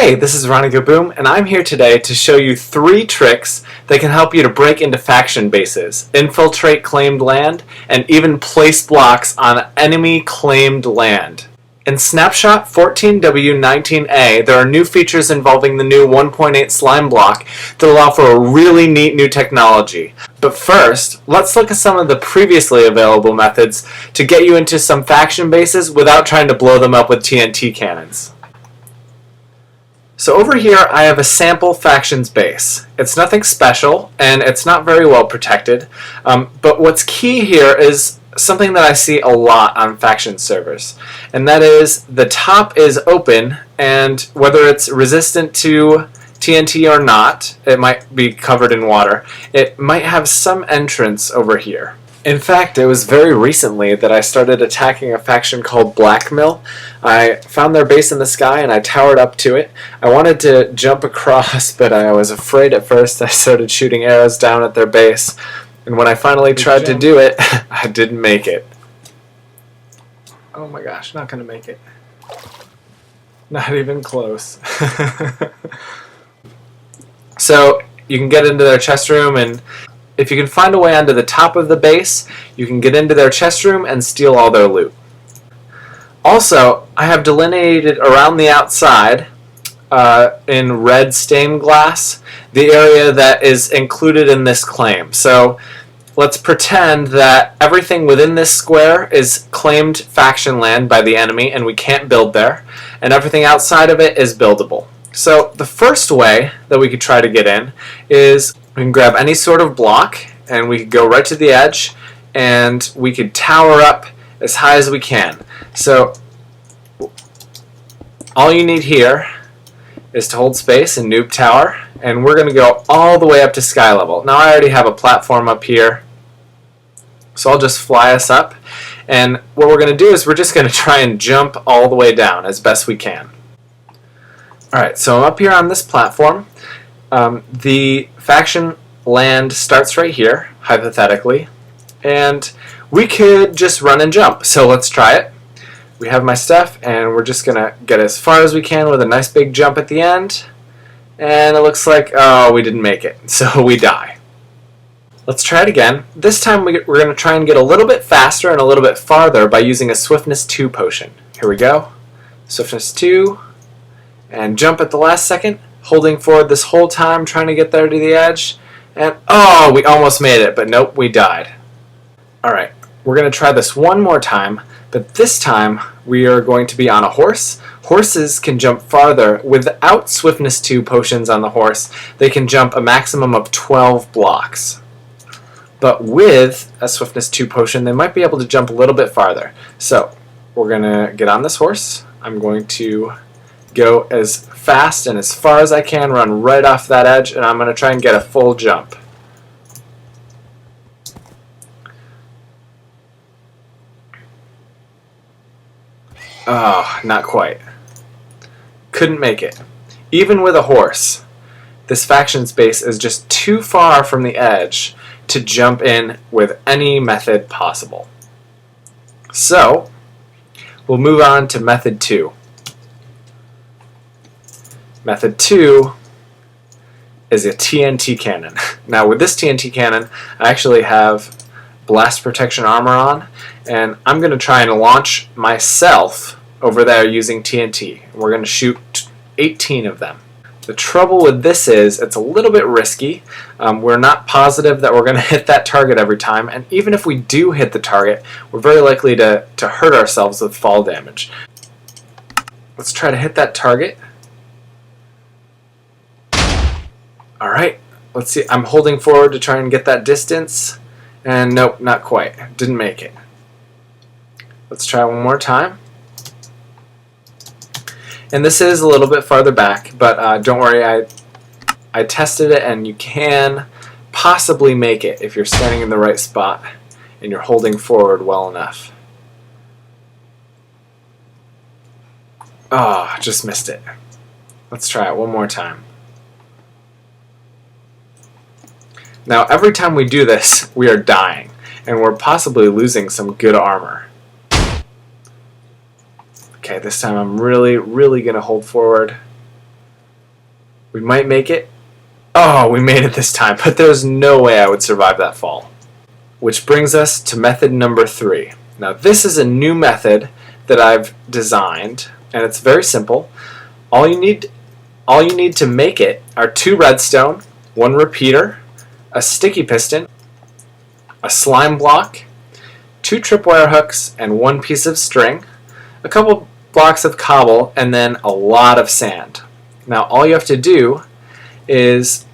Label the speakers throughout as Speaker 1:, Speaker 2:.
Speaker 1: Hey, this is RonnygoBOOM, and I'm here today to show you 3 tricks that can help you to break into faction bases, infiltrate claimed land, and even place blocks on enemy claimed land. In Snapshot 14W19A, there are new features involving the new 1.8 slime block that allow for a really neat new technology. But first, let's look at some of the previously available methods to get you into some faction bases without trying to blow them up with TNT cannons. So over here I have a sample factions base. It's nothing special and it's not very well protected, but what's key here is something that I see a lot on faction servers, and that is the top is open, and whether it's resistant to TNT or not, it might be covered in water, it might have some entrance over here. In fact, it was very recently that I started attacking a faction called Blackmill. I found their base in the sky and I towered up to it. I wanted to jump across, but I was afraid at first. I started shooting arrows down at their base, and when I finally tried to do it, I didn't make it. Oh my gosh, not gonna make it. Not even close. So you can get into their chest room, and if you can find a way onto the top of the base, you can get into their chest room and steal all their loot. Also, I have delineated around the outside in red stained glass the area that is included in this claim. So let's pretend that everything within this square is claimed faction land by the enemy and we can't build there, and everything outside of it is buildable. So the first way that we could try to get in is we can grab any sort of block and we could go right to the edge and we could tower up as high as we can. So all you need here is to hold space and noob tower, and we're going to go all the way up to sky level. Now I already have a platform up here, so I'll just fly us up, and what we're going to do is we're just going to try and jump all the way down as best we can. Alright, so I'm up here on this platform. The faction land starts right here, hypothetically, and we could just run and jump. So let's try it. We have my stuff, and we're just going to get as far as we can with a nice big jump at the end, and it looks like, oh, we didn't make it, so we die. Let's try it again. This time we're going to try and get a little bit faster and a little bit farther by using a Swiftness 2 potion. Here we go. Swiftness 2. And jump at the last second, holding forward this whole time, trying to get there to the edge, and oh, we almost made it, but nope, we died. Alright, we're going to try this one more time, but this time we are going to be on a horse. Horses can jump farther. Without Swiftness 2 potions on the horse, they can jump a maximum of 12 blocks. But with a Swiftness 2 potion, they might be able to jump a little bit farther. So, we're going to get on this horse. I'm going to go as fast and as far as I can, run right off that edge, and I'm going to try and get a full jump. Oh, not quite. Couldn't make it. Even with a horse, this faction space is just too far from the edge to jump in with any method possible. So, we'll move on to method 2. Method 2 is a TNT cannon. Now with this TNT cannon, I actually have blast protection armor on, and I'm going to try and launch myself over there using TNT. We're going to shoot 18 of them. The trouble with this is it's a little bit risky. We're not positive that we're going to hit that target every time, and even if we do hit the target, we're very likely to hurt ourselves with fall damage. Let's try to hit that target. Alright, let's see. I'm holding forward to try and get that distance, and nope, not quite. Didn't make it. Let's try one more time. And this is a little bit farther back, but don't worry, I tested it, and you can possibly make it if you're standing in the right spot and you're holding forward well enough. Oh, just missed it. Let's try it one more time. Now, every time we do this, we are dying, and we're possibly losing some good armor. Okay, this time I'm really going to hold forward. We might make it. Oh, we made it this time, but there's no way I would survive that fall. Which brings us to method number 3. Now this is a new method that I've designed, and it's very simple. All you need to make it are 2 redstone, 1 repeater, a sticky piston, a slime block, 2 tripwire hooks, and 1 piece of string, a couple blocks of cobble, and then a lot of sand. Now all you have to do is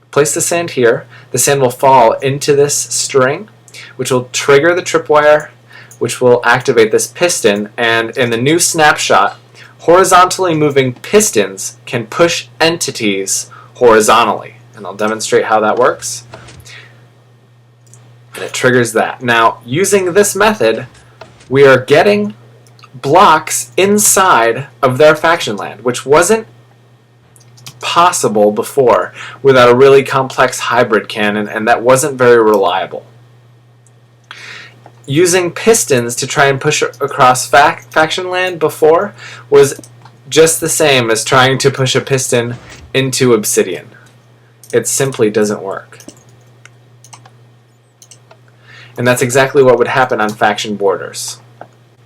Speaker 1: place the sand here. The sand will fall into this string, which will trigger the tripwire, which will activate this piston, and in the new snapshot, horizontally moving pistons can push entities horizontally. And I'll demonstrate how that works. And it triggers that. Now, using this method, we are getting blocks inside of their faction land, which wasn't possible before without a really complex hybrid cannon, and that wasn't very reliable. Using pistons to try and push across faction land before was just the same as trying to push a piston into obsidian. It simply doesn't work. And that's exactly what would happen on faction borders.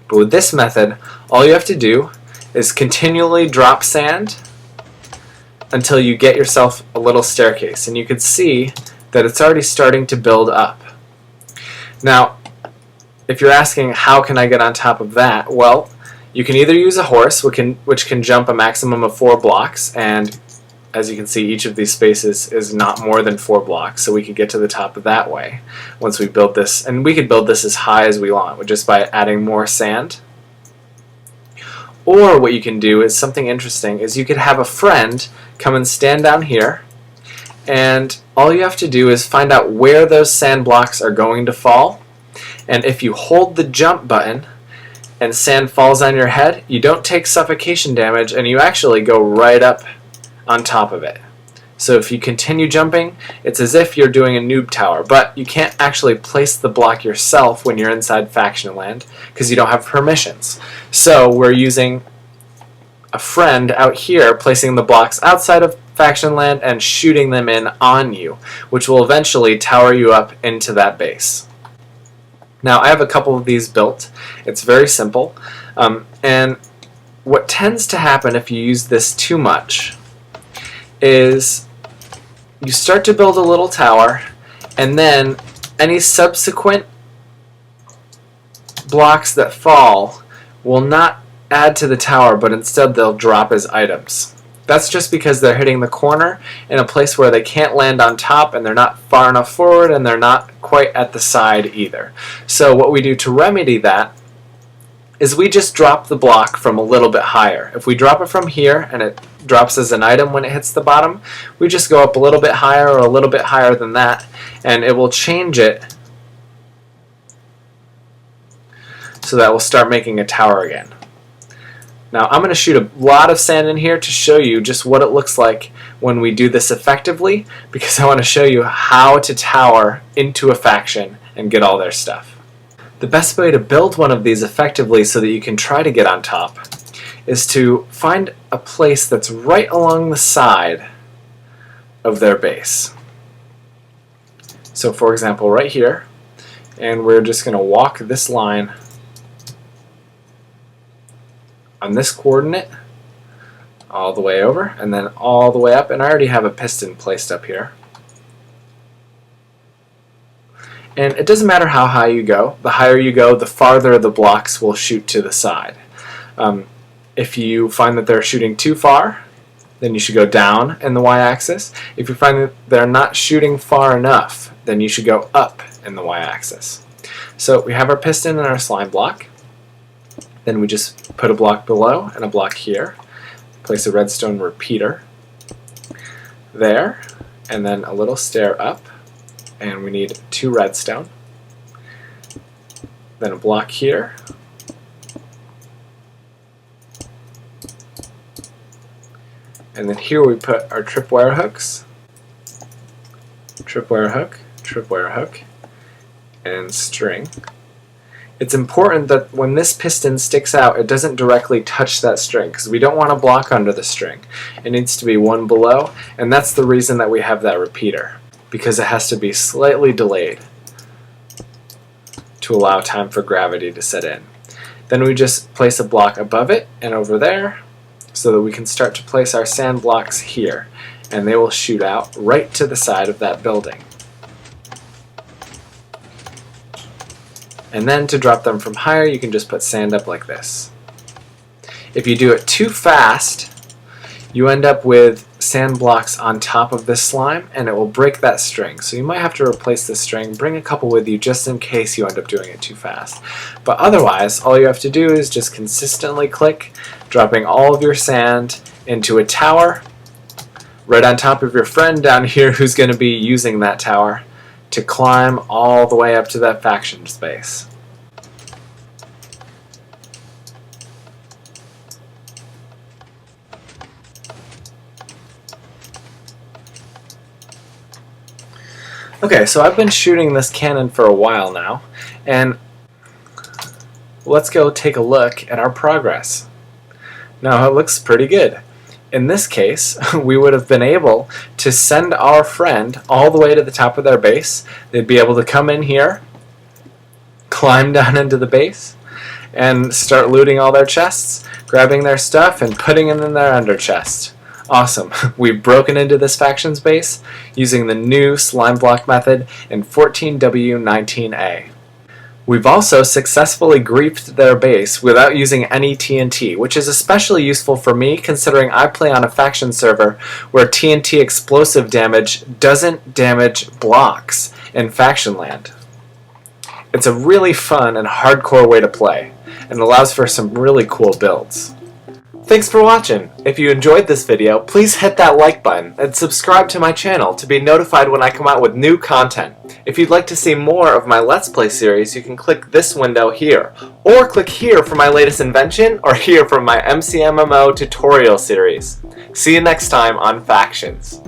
Speaker 1: But with this method, all you have to do is continually drop sand until you get yourself a little staircase. And you can see that it's already starting to build up. Now, if you're asking how can I get on top of that, well, you can either use a horse, which can jump a maximum of 4 blocks, and as you can see, each of these spaces is not more than 4 blocks, so we could get to the top that way once we build this. And we could build this as high as we want, just by adding more sand. Or what you can do is something interesting, is you could have a friend come and stand down here, and all you have to do is find out where those sand blocks are going to fall. And if you hold the jump button and sand falls on your head, you don't take suffocation damage, and you actually go right up on top of it. So if you continue jumping, it's as if you're doing a noob tower, but you can't actually place the block yourself when you're inside faction land because you don't have permissions. So we're using a friend out here placing the blocks outside of faction land and shooting them in on you, which will eventually tower you up into that base. Now I have a couple of these built. It's very simple, and what tends to happen if you use this too much is you start to build a little tower, and then any subsequent blocks that fall will not add to the tower, but instead they'll drop as items. That's just because they're hitting the corner in a place where they can't land on top, and they're not far enough forward, and they're not quite at the side either. So what we do to remedy that is we just drop the block from a little bit higher. If we drop it from here and it drops as an item when it hits the bottom, we just go up a little bit higher or a little bit higher than that, and it will change it so that we'll start making a tower again. Now I'm going to shoot a lot of sand in here to show you just what it looks like when we do this effectively, because I want to show you how to tower into a faction and get all their stuff. The best way to build one of these effectively so that you can try to get on top is to find a place that's right along the side of their base. So for example, right here, and we're just going to walk this line on this coordinate all the way over and then all the way up, and I already have a piston placed up here. And it doesn't matter how high you go. The higher you go, the farther the blocks will shoot to the side. If you find that they're shooting too far, then you should go down in the y-axis. If you find that they're not shooting far enough, then you should go up in the y-axis. So we have our piston and our slime block. Then we just put a block below and a block here. Place a redstone repeater there, and then a little stair up. And we need 2 redstone. Then a block here. And then here we put our tripwire hooks. Tripwire hook, and string. It's important that when this piston sticks out, it doesn't directly touch that string, because we don't want to block under the string. It needs to be one below, and that's the reason that we have that repeater, because it has to be slightly delayed to allow time for gravity to set in. Then we just place a block above it and over there, so that we can start to place our sand blocks here, and they will shoot out right to the side of that building. And then to drop them from higher, you can just put sand up like this. If you do it too fast, you end up with sand blocks on top of this slime, and it will break that string. So you might have to replace this string, bring a couple with you just in case you end up doing it too fast. But otherwise, all you have to do is just consistently click, dropping all of your sand into a tower, right on top of your friend down here who's going to be using that tower to climb all the way up to that faction space. Okay, so I've been shooting this cannon for a while now, and let's go take a look at our progress. Now, it looks pretty good. In this case, we would have been able to send our friend all the way to the top of their base. They'd be able to come in here, climb down into the base, and start looting all their chests, grabbing their stuff, and putting it in their under chest. Awesome. We've broken into this faction's base using the new slime block method in 14W19A. We've also successfully griefed their base without using any TNT, which is especially useful for me considering I play on a faction server where TNT explosive damage doesn't damage blocks in faction land. It's a really fun and hardcore way to play, and allows for some really cool builds. Thanks for watching! If you enjoyed this video, please hit that like button and subscribe to my channel to be notified when I come out with new content. If you'd like to see more of my Let's Play series, you can click this window here, or click here for my latest invention, or here for my MCMMO tutorial series. See you next time on Factions.